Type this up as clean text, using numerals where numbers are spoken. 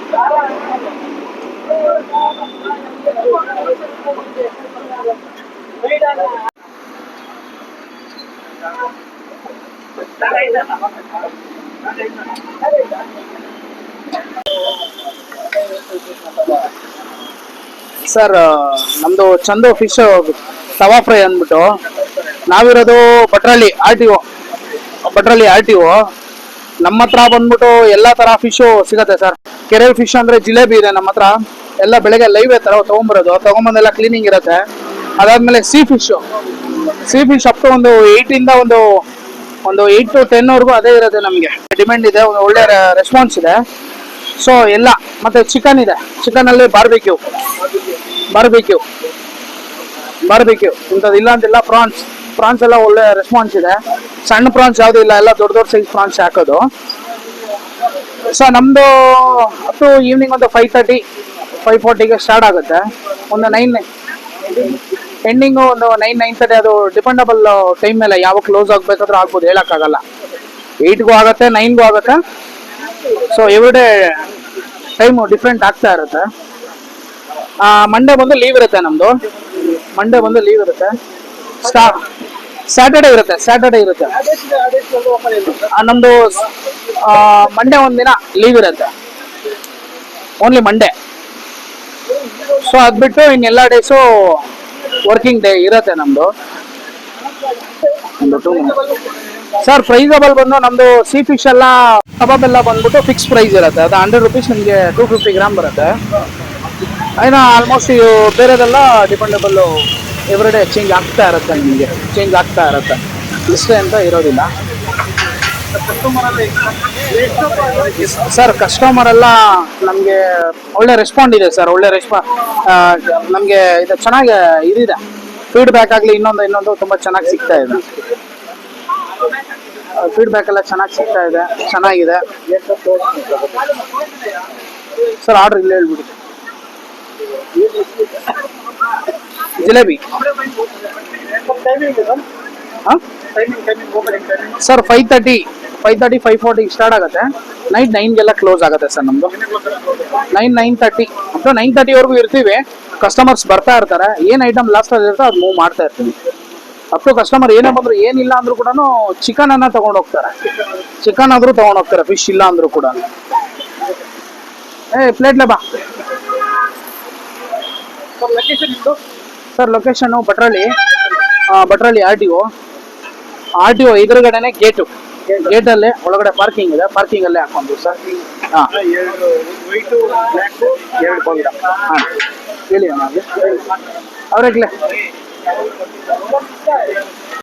Sir ನಮ್ದು Chandu fish ತವಾ fry ಅಂದ್ಬಿಟ್ಟು ನಾವಿರೋದು ಭಟ್ರಳ್ಳಿ ಆರ್ ಟಿ ಒ ನಮ್ಮ ಹತ್ರ ಬಂದ್ಬಿಟ್ಟು ಎಲ್ಲಾ ತರ ಫಿಶು ಸಿಗತ್ತೆ ಸರ್. ಕೆರೆ ಫಿಶ್ ಅಂದ್ರೆ ಜಿಲೇಬಿ ಇದೆ ನಮ್ಮ ಹತ್ರ. ಎಲ್ಲ ಬೆಳಗ್ಗೆ ಲೈವ್ ತಗೊಂಬರೋದು, ತಗೊಂಬಂದೆಲ್ಲ ಕ್ಲೀನಿಂಗ್ ಇರುತ್ತೆ. ಅದಾದ್ಮೇಲೆ ಸಿ ಫಿಶ್ ಅಪ್ ಟು ಒಂದು 8 ಇಂದ ಒಂದು 8 to 10 ವರೆಗೂ ಅದೇ ಇರುತ್ತೆ. ನಮಗೆ ಡಿಮ್ಯಾಂಡ್ ಇದೆ, ಒಂದು ಒಳ್ಳೆ ರೆಸ್ಪಾನ್ಸ್ ಇದೆ. ಸೊ ಎಲ್ಲ ಮತ್ತೆ ಚಿಕನ್ ಇದೆ. ಚಿಕನ್ ಅಲ್ಲಿ ಬಾರ್ಬಿಕ್ಯೂ ಇಂಥದ್ದು ಇಲ್ಲ ಅಂತಿಲ್ಲ. ಪ್ರಾನ್ಸ್ ಎಲ್ಲ ಒಳ್ಳೆ ರೆಸ್ಪಾನ್ಸ್ ಇದೆ. ಸಣ್ಣ ಪ್ರಾನ್ಸ್ ಯಾವ್ದು ಇಲ್ಲ, ಎಲ್ಲ ದೊಡ್ಡ ಸೈಜ್ ಪ್ರಾನ್ಸ್ ಹಾಕೋದು. ಸೊ ನಮ್ದು ಅಪ್ ಟು ಈವ್ನಿಂಗ್ ಒಂದು 5:30 5:40ಗೆ ಸ್ಟಾರ್ಟ್ ಆಗುತ್ತೆ. ಒಂದು 9 ಎಂಡಿಂಗು ಒಂದು 9:30. ಅದು ಡಿಪೆಂಡಬಲ್ ಟೈಮ್ ಮೇಲೆ ಯಾವಾಗ ಕ್ಲೋಸ್ ಆಗ್ಬೇಕಾದ್ರೂ ಆಗ್ಬೋದು, ಹೇಳಕ್ಕಾಗಲ್ಲ. 8ಗೂ ಆಗುತ್ತೆ, 9ಗೂ ಆಗುತ್ತೆ. ಸೊ ಎವ್ರಿಡೇ ಟೈಮು ಡಿಫ್ರೆಂಟ್ ಆಗ್ತಾ ಇರುತ್ತೆ. ಮಂಡೇ ಬಂದು ಲೀವ್ ಇರುತ್ತೆ ನಮ್ದು. ಸ್ಯಾಟರ್ಡೇ ಇರುತ್ತೆ. ನಮ್ದು ಮಂಡೇ ಒಂದಿನ ಲೀವ್ ಇರುತ್ತೆ, ಓನ್ಲಿ ಮಂಡೇ. ಸೊ ಅದ್ಬಿಟ್ಟು ಇನ್ನೆಲ್ಲ ಡೇಸು ವರ್ಕಿಂಗ್ ಡೇ ಇರುತ್ತೆ ನಮ್ದು. ಸರ್ ಪ್ರೈಸಬಲ್ ಬಂದು ನಮ್ದು ಸಿ ಫಿಶ್ ಎಲ್ಲ ಕಬಾಬ್ ಎಲ್ಲ ಬಂದ್ಬಿಟ್ಟು ಫಿಕ್ಸ್ ಪ್ರೈಸ್ ಇರುತ್ತೆ. ಅದು 100 rupees ನಿಮಗೆ 250 ಗ್ರಾಮ್ ಬರುತ್ತೆ. ಇನ್ನು ಆಲ್ಮೋಸ್ಟ್ ಬೇರೆದೆಲ್ಲ ಡಿಪೆಂಡಬಲ್ ಎವ್ರಿಡೇ ಚೇಂಜ್ ಆಗ್ತಾ ಇರುತ್ತೆ. ಇಷ್ಟೇ ಅಂತ ಇರೋದಿಲ್ಲ ಸರ್. ಕಸ್ಟಮರ್ ಎಲ್ಲ ನಮಗೆ ಒಳ್ಳೆ ರೆಸ್ಪಾಂಡ್ ಇದೆ ಸರ್. ನಮಗೆ ಇದು ಚೆನ್ನಾಗಿ ಇದಿದೆ. ಫೀಡ್ಬ್ಯಾಕ್ ಆಗಲಿ ಇನ್ನೊಂದು ತುಂಬ ಚೆನ್ನಾಗಿ ಸಿಗ್ತಾ ಇದೆ. ಫೀಡ್ಬ್ಯಾಕ್ ಎಲ್ಲ ಚೆನ್ನಾಗಿದೆ ಸರ್. ಆರ್ಡರ್ ಇಲ್ಲ ಹೇಳ್ಬಿಡಿ. ಜಿಲೇಬಿ ಸರ್ 5:30 5:40 ಸ್ಟಾರ್ಟ್ ಆಗುತ್ತೆ. ನೈಟ್ 9ಗೆಲ್ಲ ಕ್ಲೋಸ್ ಆಗುತ್ತೆ ಸರ್. ನಮ್ದು 9:30 ಅಪ್ ಟು 9:30 ವರೆಗೂ ಇರ್ತೀವಿ. ಕಸ್ಟಮರ್ಸ್ ಬರ್ತಾ ಇರ್ತಾರೆ. ಏನ್ ಐಟಮ್ ಲಾಸ್ಟ್ ಅಲ್ಲಿ ಇರುತ್ತೆ ಅದು ಮೂವ್ ಮಾಡ್ತಾ ಇರ್ತೀವಿ. ಅಪ್ ಟು ಕಸ್ಟಮರ್ ಏನೇ ಬಂದ್ರು, ಏನಿಲ್ಲ ಅಂದ್ರೂ ಕೂಡ ಚಿಕನ್ ಅನ್ನ ತಗೊಂಡು ಹೋಗ್ತಾರೆ. ಫಿಶ್ ಇಲ್ಲ ಅಂದ್ರೂ ಕೂಡ. ಪ್ಲೇಟ್ಲೆ ಬಾ sir. Location Bhatrahalli R T O ಎದುರುಗಡೆನೆ ಗೇಟಲ್ಲೇ ಒಳಗಡೆ ಪಾರ್ಕಿಂಗ್ ಇದೆ. ಪಾರ್ಕಿಂಗ್ ಅಲ್ಲೇ ಹಾಕೊಂಡು ಸರ್. ಹೇಳಿ ಅವ್ರಿಗೆ